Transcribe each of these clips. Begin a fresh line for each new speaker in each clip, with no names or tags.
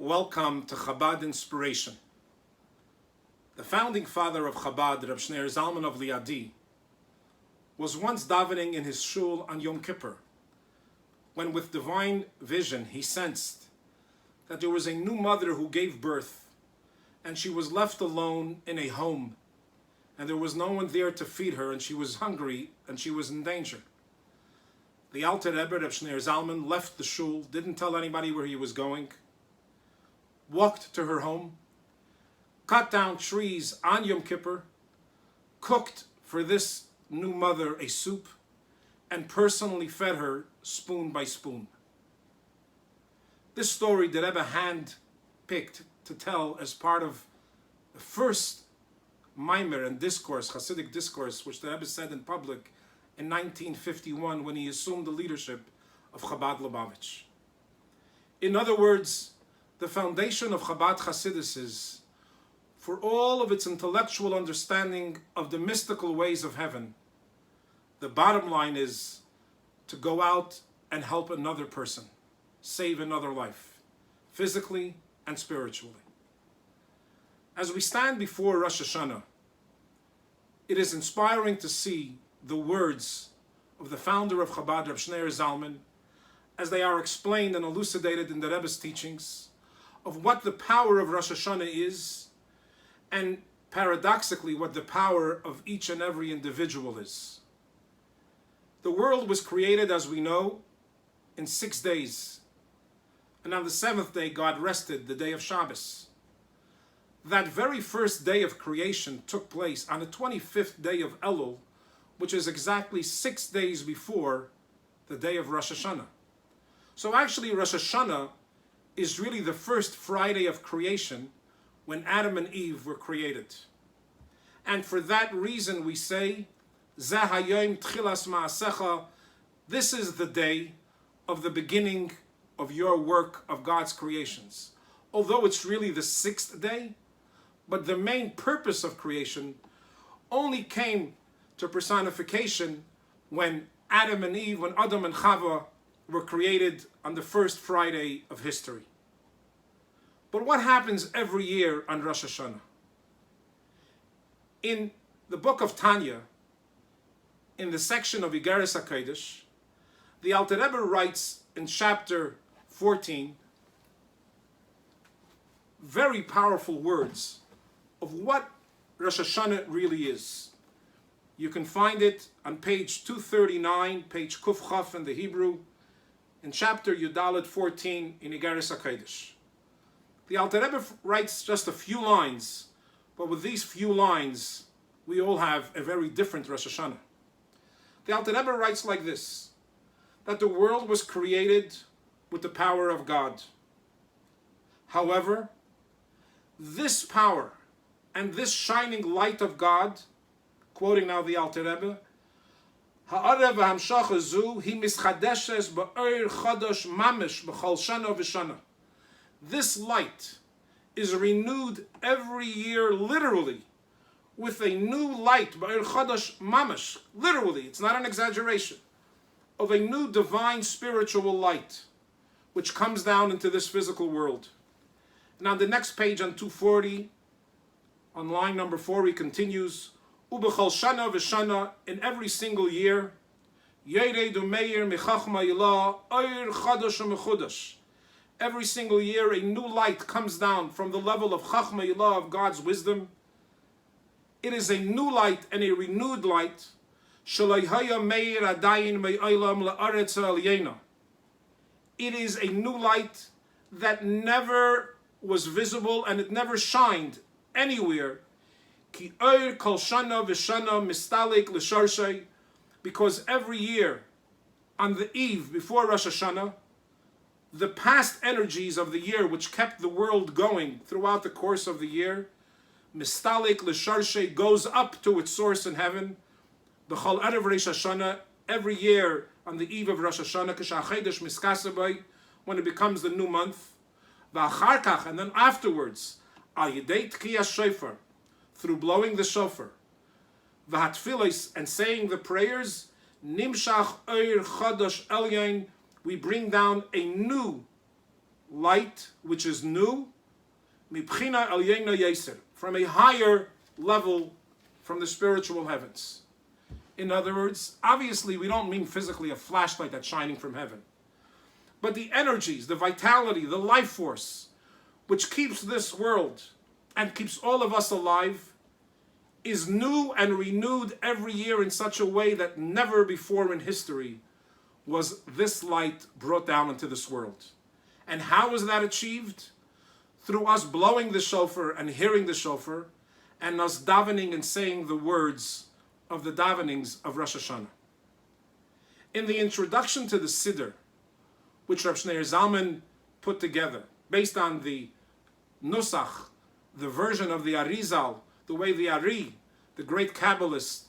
Welcome to Chabad Inspiration. The founding father of Chabad, Rabbi Zalman of Liadi, was once davening in his shul on Yom Kippur, when with divine vision he sensed that there was a new mother who gave birth, and she was left alone in a home, and there was no one there to feed her, and she was hungry, and she was in danger. The Alter Rebbe, Rabbi Zalman, left the shul, didn't tell anybody where he was going, walked to her home, cut down trees on Yom Kippur, cooked for this new mother a soup, and personally fed her spoon by spoon. This story the Rebbe hand-picked to tell as part of the first mimer and discourse, Hasidic discourse, which the Rebbe said in public in 1951 when he assumed the leadership of Chabad Lubavitch. In other words, the foundation of Chabad Hasidus is, for all of its intellectual understanding of the mystical ways of heaven, the bottom line is to go out and help another person, save another life, physically and spiritually. As we stand before Rosh Hashanah, it is inspiring to see the words of the founder of Chabad, Rabbi Zalman, as they are explained and elucidated in the Rebbe's teachings, of what the power of Rosh Hashanah is, and paradoxically what the power of each and every individual is. The world was created, as we know, in 6 days, and on the 7th day God rested, the day of Shabbos. That very first day of creation took place on the 25th day of Elul, which is exactly 6 days before the day of Rosh Hashanah. So actually Rosh Hashanah is really the first Friday of creation, when Adam and Eve were created. And for that reason we say, Zeh hayom tchilas ma'asecha, this is the day of the beginning of your work of God's creations. Although it's really the 6th day, but the main purpose of creation only came to personification when Adam and Eve, when Adam and Chava were created on the first Friday of history. But what happens every year on Rosh Hashanah? In the book of Tanya, in the section of Igeres HaKodesh, the Alter Rebbe writes in chapter 14 very powerful words of what Rosh Hashanah really is. You can find it on page 239, page Kuf Chaf in the Hebrew, in chapter Yudalet 14 in Igeres HaKodesh. The Alter Rebbe writes just a few lines, but with these few lines, we all have a very different Rosh Hashanah. The Alter Rebbe writes like this, that the world was created with the power of God. However, this power and this shining light of God, quoting now the Alter Rebbe, Ha'arev ha'hamshach zu hi mischadeshes ba'or chodosh mamish b'chol shana v'shana. This light is renewed every year, literally, with a new light, ba'or chodosh mamish, literally, it's not an exaggeration, of a new divine spiritual light, which comes down into this physical world. And on the next page, on 240, on line number 4, he continues, Ubechol shana v'shana, in every single year, Yeredu meir michachma ilah, oir chadosh u'mechudash. Every single year, a new light comes down from the level of chachma ilah, of God's wisdom. It is a new light and a renewed light. Shalai haya meir adayin me'olam la'aretz ha'alyena. It is a new light that never was visible and it never shined anywhere. Ki oir kol shana v'shana mistalik l'sharshay, because every year, on the eve before Rosh Hashanah, the past energies of the year which kept the world going throughout the course of the year, mistalik l'sharshay, goes up to its source in heaven. B'chol erev Rosh Hashanah, every year on the eve of Rosh Hashanah, k'shachedesh miskasabay, when it becomes the new month. V'acharkach, and then afterwards, al yedei tkiyas shofar, through blowing the shofar, v'hatfilos, and saying the prayers, nimshach oir chodosh elyon, we bring down a new light which is new, mibchina al yena yeser, from a higher level from the spiritual heavens. In other words, obviously we don't mean physically a flashlight that's shining from heaven, but the energies, the vitality, the life force, which keeps this world and keeps all of us alive, is new and renewed every year in such a way that never before in history was this light brought down into this world. And how was that achieved? Through us blowing the shofar and hearing the shofar, and us davening and saying the words of the davenings of Rosh Hashanah. In the introduction to the Siddur, which Reb Shneir Zalman put together, based on the Nusach, the version of the Arizal, the way the Ari, the great Kabbalist,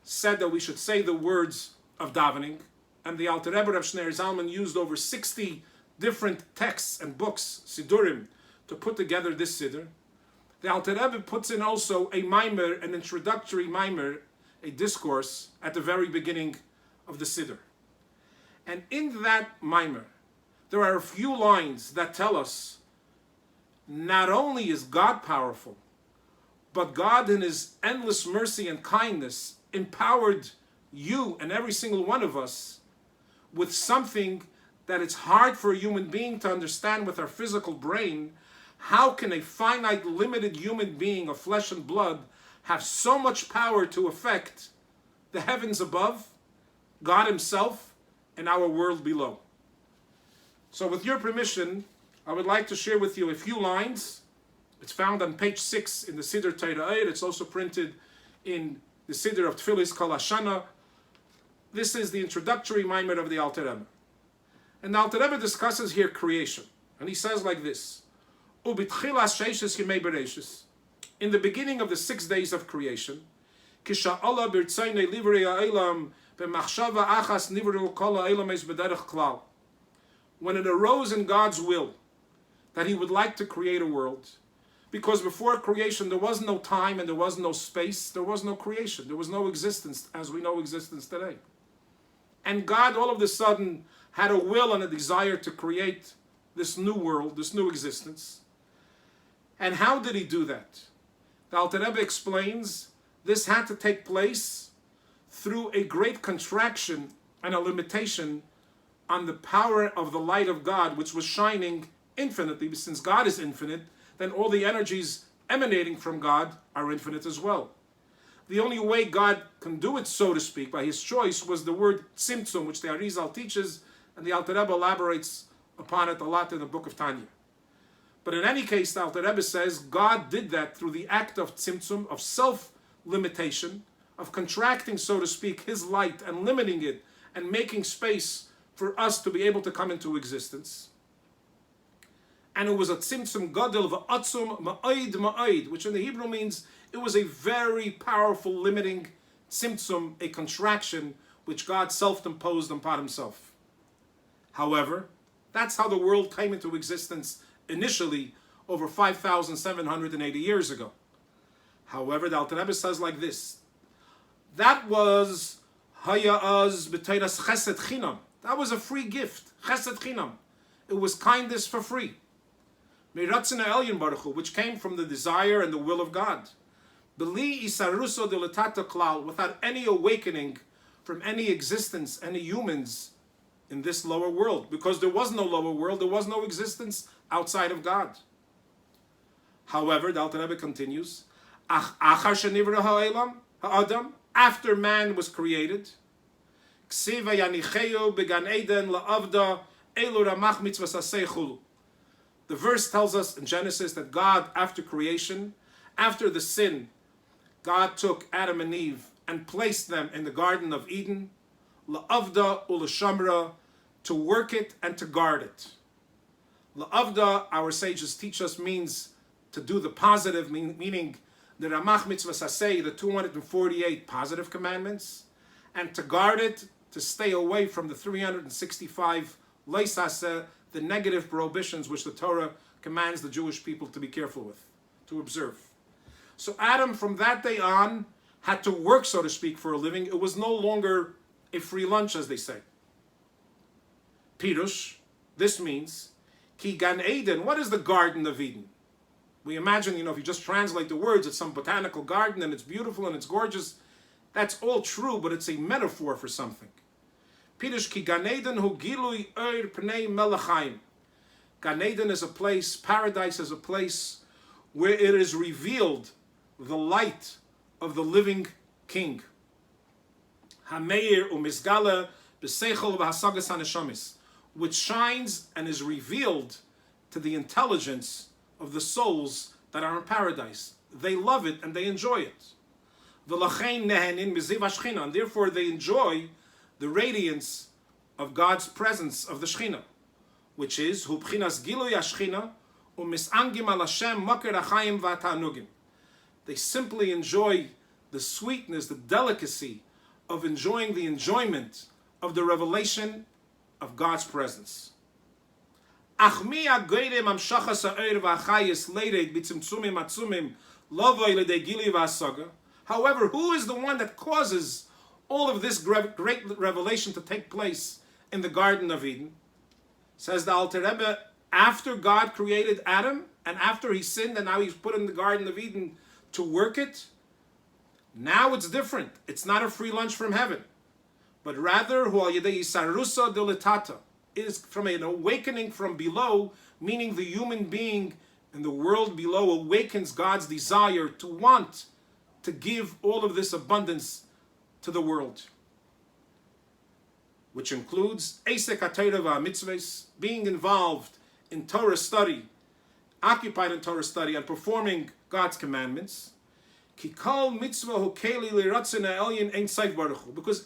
said that we should say the words of davening, and the Alter Rebbe Reb Shneir Zalman used over 60 different texts and books, Siddurim, to put together this Siddur. The Alter Rebbe puts in also a maimer, an introductory maimer, a discourse at the very beginning of the Siddur. And in that maimer, there are a few lines that tell us not only is God powerful, but God in his endless mercy and kindness empowered you and every single one of us with something that it's hard for a human being to understand with our physical brain. How can a finite, limited human being of flesh and blood have so much power to affect the heavens above, God himself, and our world below? So with your permission, I would like to share with you a few lines. It's found on page 6 in the Siddur Torah. It's also printed in the Siddur of Tfilis Kol Hashana. This is the introductory maimer of the Alter Rebbe. And the Alter Rebbe discusses here creation. And he says like this, in the beginning of the 6 days of creation, when it arose in God's will that he would like to create a world, because before creation there was no time and there was no space, there was no creation, there was no existence as we know existence today. And God all of a sudden had a will and a desire to create this new world, this new existence. And how did he do that? The Alter Rebbe explains this had to take place through a great contraction and a limitation on the power of the light of God, which was shining infinitely. Since God is infinite, then all the energies emanating from God are infinite as well. The only way God can do it, so to speak, by his choice, was the word tzimtzum, which the Arizal teaches, and the Alter Rebbe elaborates upon it a lot in the book of Tanya. But in any case, the Alter Rebbe says God did that through the act of tzimtzum, of self-limitation, of contracting, so to speak, his light and limiting it and making space for us to be able to come into existence. And it was a tzimtzum gadol v'atzum ma'id ma'id, which in the Hebrew means it was a very powerful limiting tzimtzum, a contraction which God self-imposed upon himself. However, that's how the world came into existence initially over 5,780 years ago. However, the Alter Rebbe says like this, that was haya'az b'teiras chesed chinam. That was a free gift, chesed chinam. It was kindness for free. Meiratzina elyon baruch hu, which came from the desire and the will of God. B'li isaruso dilatata klal, without any awakening from any existence, any humans in this lower world. Because there was no lower world, there was no existence outside of God. However, the Alter Rebbe continues, achar shenivra ha'elam ha'adam, after man was created, ksiva yanicheu began eden la'avda elu ramach mitzvas aseichulu. The verse tells us in Genesis that God, after creation, after the sin, God took Adam and Eve and placed them in the Garden of Eden, la'avda u'lashamra, to work it and to guard it. La'avda, our sages teach us, means to do the positive, meaning the Ramach Mitzvah Sasei, the 248 positive commandments, and to guard it, to stay away from the 365 Leisaseh, the negative prohibitions which the Torah commands the Jewish people to be careful with, to observe. So Adam, from that day on, had to work, so to speak, for a living. It was no longer a free lunch, as they say. Pirush, this means, Ki Gan Eden, what is the Garden of Eden? We imagine, if you just translate the words, it's some botanical garden and it's beautiful and it's gorgeous. That's all true, but it's a metaphor for something. Pirush Ki Gan Eden hu gilui pnei melachayim. Gan Eden is a place, paradise is a place where it is revealed the light of the living King. Hameir u'misgala b'seichel v'hasagas haneshamis, which shines and is revealed to the intelligence of the souls that are in paradise. They love it and they enjoy it. V'lachein nehenin miziv hashchina, and therefore they enjoy the radiance of God's presence of the Shechina, which is hu b'chinas gilui hashchina u'misangim al Hashem makir hachayim v'atanugim. They simply enjoy the sweetness, the delicacy of enjoying the enjoyment of the revelation of God's presence. However, who is the one that causes all of this great revelation to take place in the Garden of Eden? Says the Alter Rebbe, after God created Adam and after he sinned and now he's put in the Garden of Eden to work it, now it's different. It's not a free lunch from heaven, but rather it is from an awakening from below, meaning the human being in the world below awakens God's desire to want to give all of this abundance to the world, which includes being involved in Torah study, occupied in Torah study and performing God's commandments. Because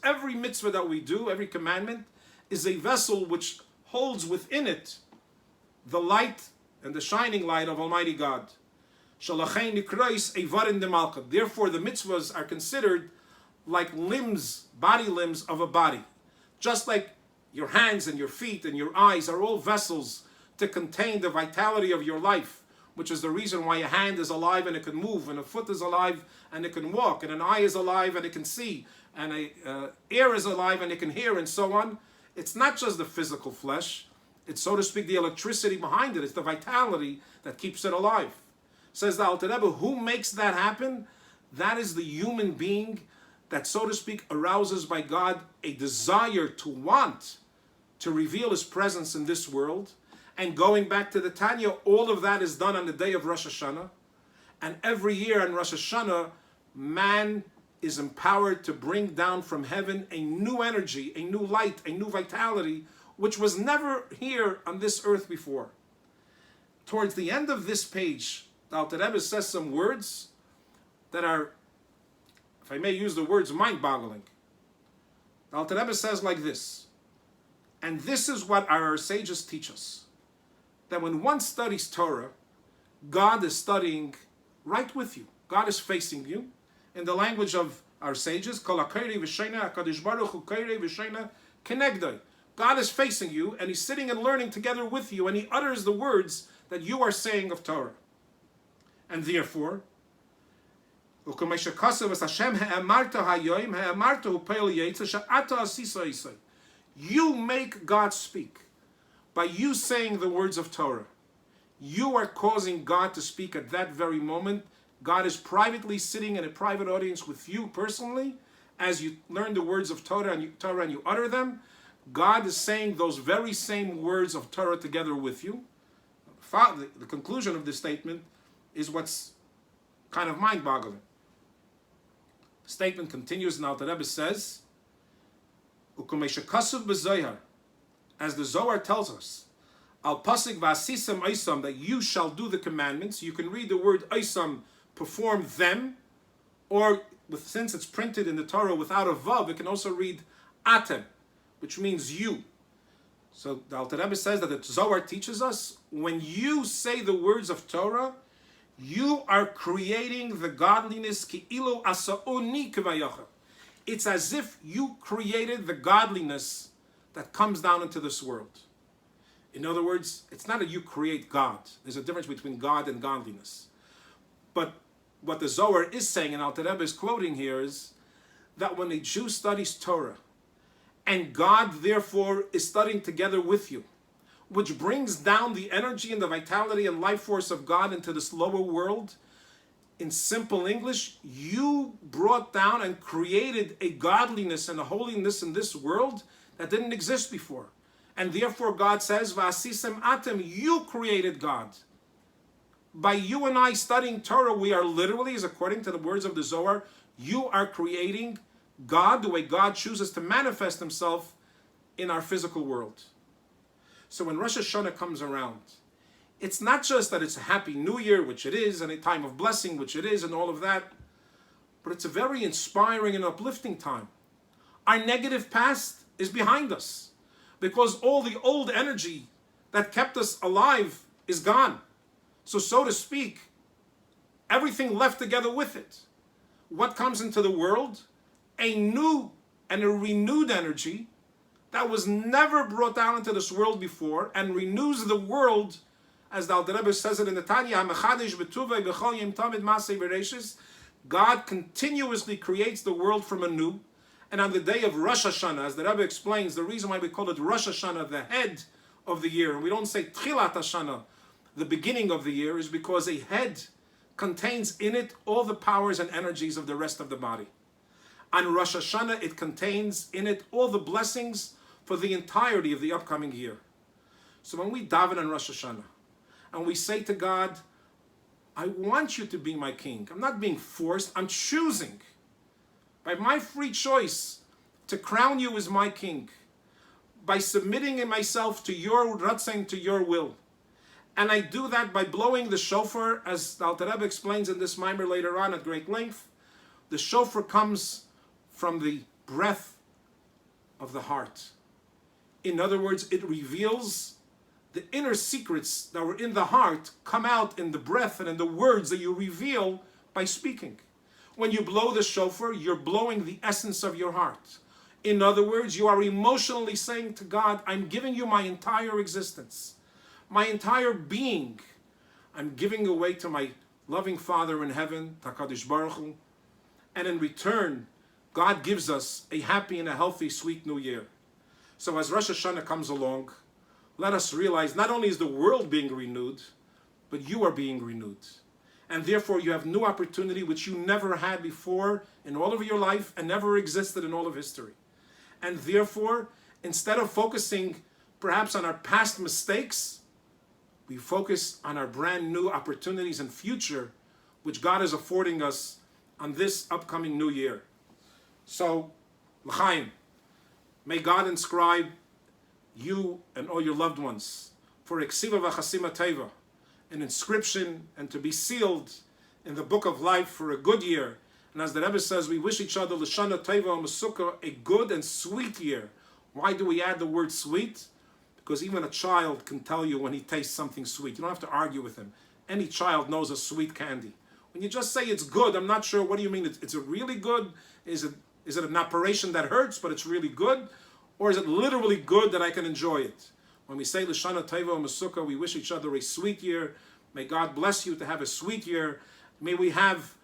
every mitzvah that we do, every commandment, is a vessel which holds within it the light and the shining light of Almighty God. Therefore, the mitzvahs are considered like limbs, body limbs of a body. Just like your hands and your feet and your eyes are all vessels to contain the vitality of your life, which is the reason why a hand is alive and it can move, and a foot is alive and it can walk, and an eye is alive and it can see, and an ear is alive and it can hear, and so on. It's not just the physical flesh, it's, so to speak, the electricity behind it. It's the vitality that keeps it alive. Says the Alter Rebbe, who makes that happen? That is the human being that, so to speak, arouses by God a desire to want to reveal his presence in this world. And going back to the Tanya, all of that is done on the day of Rosh Hashanah. And every year on Rosh Hashanah, man is empowered to bring down from heaven a new energy, a new light, a new vitality, which was never here on this earth before. Towards the end of this page, the Alter Rebbe says some words that are, if I may use the words, mind-boggling. The Alter Rebbe says like this, and this is what our sages teach us, that when one studies Torah, God is studying right with you. God is facing you. In the language of our sages, God is facing you, and he's sitting and learning together with you, and he utters the words that you are saying of Torah. And therefore, you make God speak. By you saying the words of Torah, you are causing God to speak at that very moment. God is privately sitting in a private audience with you personally. As you learn the words of Torah and you utter them, God is saying those very same words of Torah together with you. The conclusion of this statement is what's kind of mind-boggling. The statement continues, and the Rebbe says, as the Zohar tells us, Al pasik v'asisam oisam, that you shall do the commandments. You can read the word oisam, perform them, or since it's printed in the Torah without a vav, it can also read atem, which means you. So the Alter Rebbe says that the Zohar teaches us, when you say the words of Torah, you are creating the godliness ki'ilu asa'uni k'vayacha. It's as if you created the godliness that comes down into this world. In other words, it's not that you create God. There's a difference between God and godliness. But what the Zohar is saying, and Alter Rebbe is quoting here, is that when a Jew studies Torah, and God therefore is studying together with you, which brings down the energy and the vitality and life force of God into this lower world. In simple English, you brought down and created a godliness and a holiness in this world that didn't exist before. And therefore God says, V'asisem atem, you created God. By you and I studying Torah, we are literally, as according to the words of the Zohar, you are creating God the way God chooses to manifest himself in our physical world. So when Rosh Hashanah comes around, it's not just that it's a happy new year, which it is, and a time of blessing, which it is, and all of that, but it's a very inspiring and uplifting time. Our negative past is behind us because all the old energy that kept us alive is gone. So to speak, everything left together with it. What comes into the world? A new and a renewed energy that was never brought down into this world before and renews the world, as the Alter Rebbe says it in the Tanya, God continuously creates the world from anew. And on the day of Rosh Hashanah, as the Rebbe explains, the reason why we call it Rosh Hashanah, the head of the year, and we don't say Tchilat Hashanah, the beginning of the year, is because a head contains in it all the powers and energies of the rest of the body. On Rosh Hashanah, it contains in it all the blessings for the entirety of the upcoming year. So when we daven on Rosh Hashanah, and we say to God, I want you to be my king. I'm not being forced, I'm choosing, by my free choice, to crown you as my king, by submitting in myself to your ratzon, to your will. And I do that by blowing the shofar, as the Alter Rebbe explains in this mimer later on at great length. The shofar comes from the breath of the heart. In other words, it reveals the inner secrets that were in the heart come out in the breath and in the words that you reveal by speaking. When you blow the shofar, you're blowing the essence of your heart. In other words, you are emotionally saying to God, I'm giving you my entire existence. My entire being, I'm giving away to my loving Father in heaven, HaKadosh Baruch Hu, and in return, God gives us a happy and a healthy, sweet new year. So as Rosh Hashanah comes along, let us realize not only is the world being renewed, but you are being renewed. And therefore you have new opportunity which you never had before in all of your life and never existed in all of history. And therefore, instead of focusing perhaps on our past mistakes, we focus on our brand new opportunities and future, which God is affording us on this upcoming new year. So, l'chaim, may God inscribe you and all your loved ones for Eksiva v'chasima teva, an inscription and to be sealed in the book of life for a good year. And as the Rebbe says, we wish each other l'shana teva u'mesukah, a good and sweet year. Why do we add the word sweet? Because even a child can tell you when he tastes something sweet. You don't have to argue with him. Any child knows a sweet candy. When you just say it's good, I'm not sure, what do you mean? It's a really good? Is it an operation that hurts, but it's really good? Or is it literally good that I can enjoy it? When we say L'shana Teva U'Mesukah, we wish each other a sweet year. May God bless you to have a sweet year. May we have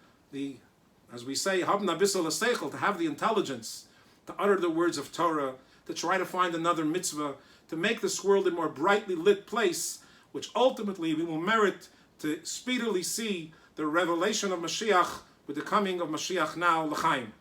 as we say, Habna Bissel L'Seichel, to have the intelligence to utter the words of Torah, to try to find another mitzvah, to make this world a more brightly lit place, which ultimately we will merit to speedily see the revelation of Mashiach with the coming of Mashiach now, L'chaim.